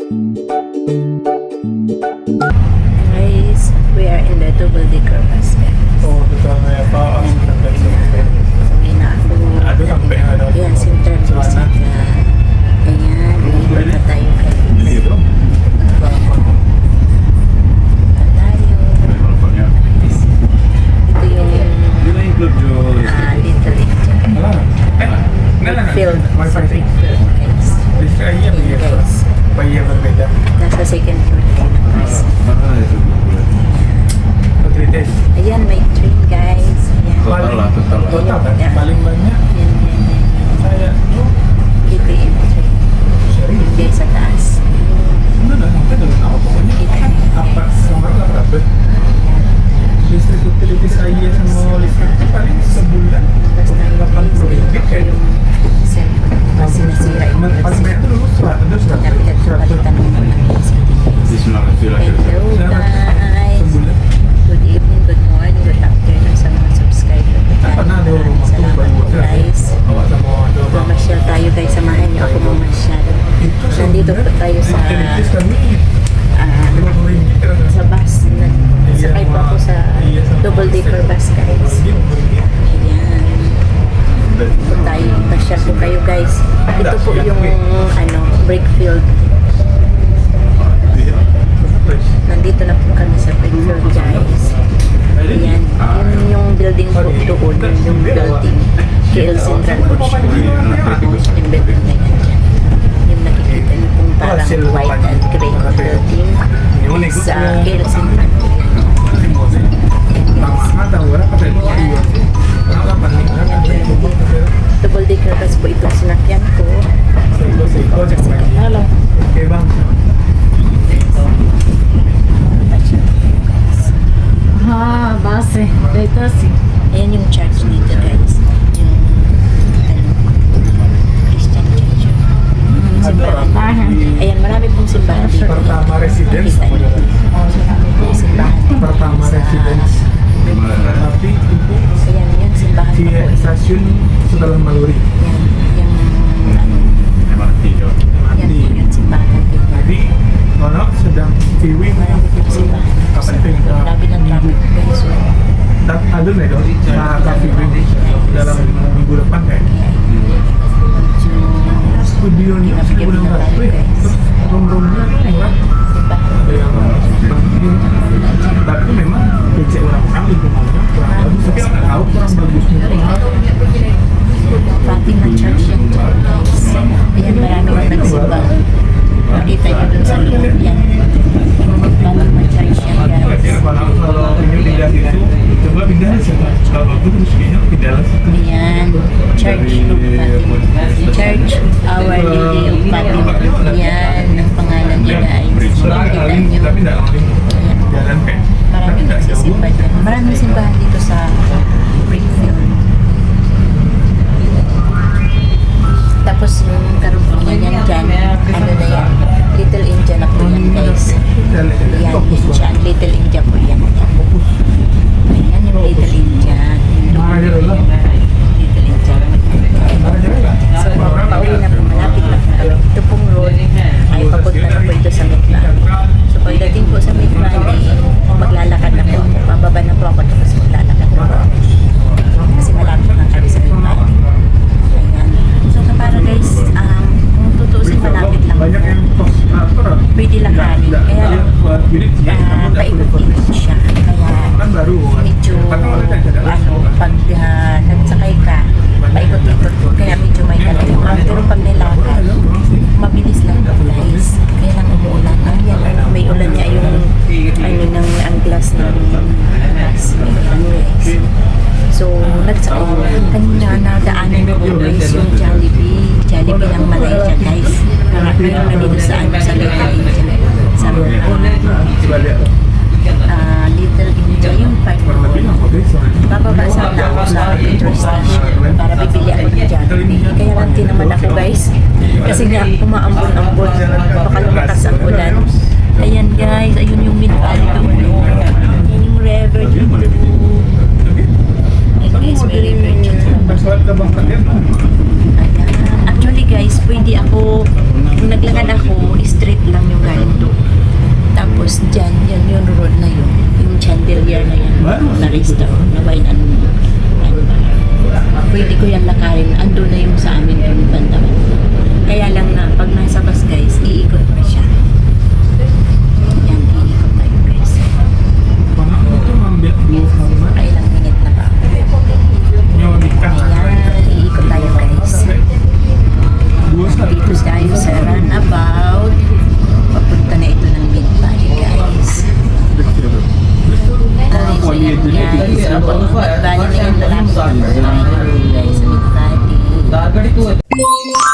Guys, we are in the double-decker bus. Oo, totoo nga pa. Ang ganda sa mga. Sabi na ako. Ayan, Central Music. Ayan, ikot na tayo guys. Libro. Ito yung Little India. Brickfield. Sa Brickfield guys. Ayan guys. Nasa second floor tayo ng bus. Ayan, may train guys. Ayan. Total. Paling banyak. Ayan. KTM train. Hindi sa taas. Listrik utilities aja sama listrik itu paling sebulan. Basta yung Probably kayak cellphone. Kasi nasira yung paling banyak itu dulu 100 Dapat palitan mo ng Hello guys. sebulan. Good evening, good morning, good afternoon sa mga subscriber ko. Salamat po guys. Mamasyal tayo guys. Samahan niyo ako mamasyal. Nandito po tayo sa bus. Sakay po ako sa double-decker bus guys. Ayan. Po tayo. Pasyal po kayo guys. Ito po yung Brickfield. Nandito na po kami sa Brickfield guys. Ayan. Yun yung building po doon. Yung building. KL Central po siya. Yung building na yan dyan. Yung nakikita niyo pong parang white and gray na building. Sa KL Central po yan. Double-decker bus po itong sinakyan ko. Hello. Okay bang. Base. Dito si. Ayan yung church dito guys. Yung Christian church. Simbahan. Ayan, marami pong simbahan dito. Pertama residence. Kita niyo. Marami pong simbahan dito. Pertama residence. Tapi itu Ayan, yan simbahan di po. stasiun Setelan Maluri. Yan, yung yan po yung simbahan dito. Jadi Nono sedang viewing Marami pong simbahan. kapan itu yang Grabe ng traffic guys. ada nih dong ka viewing dalam minggu depan kayak studionya udah nggak room-roomnya murah ada yang tapi memang becek orang kali rumahnya kurang bagus tapi nggak tahu kurang bagusnya Fatima Church yan dyan guys. Ayan, marami nang nagsimba. Makita nyo dun sa loob yan. Fatima Church yan guys. kalau ini pindah itu coba pindah aja kalau bagus terus kayaknya pindah lah Ayan, Church of Fatima. Church Our Lady of Fatima. Yan ang pangalan niya guys. Makita nyo. tapi nggak langsung jalan kayak Maraming nagsisimba dyan. Maraming simbahan dito sa Brickfield. Tapos yung karugtong yan dyan, ano na yan, Little India na po yan guys. Yan, India. Little India po yan. Ayan yung Little India. Little India. So, pauwi na po, malapit na po kami. Ito pong road ay papunta na po ito sa Midvalley. So, pagdating po sa Midvalley, maglalakad na po ako. Bababa na po ako, tapos maglalakad na po ako. Kasi malapit na kami sa Midvalley. Ayan. So, para guys, kung tutuusin malapit lang banyak yang pwede lakarin. Kaya paikot-ikot siya. Kaya kan baru medyo pag nagsakay ka, paikot-ikot. Kaya medyo may kalagayan. Pero pag nilakad, mabilis lang guys. Kaya lang umuulan. Ayan, may ulan niya yung ang glass ng glass. May ulan guys. So, nagsakay. Kanina nadaanan ko guys yung Jollibee. Jollibee ng Malaysia guys. Ngayon na dito sa Little India. Sa Little India yung part doon. Bababa sana ako sa petrol station para bibili ako ng Jollibee. Kaya lang tinaman ako guys. Kasi nga umaambon-ambon. Baka lumakas ang ulan. Ayan guys, ayun yung Midvalley doon. Yan yung river dito. Guys, may river dyan. Ayan. Actually guys, pwede ako, kung naglakad ako, straight lang yung Bali na yan, malapit na tayo guys. Sa Makati.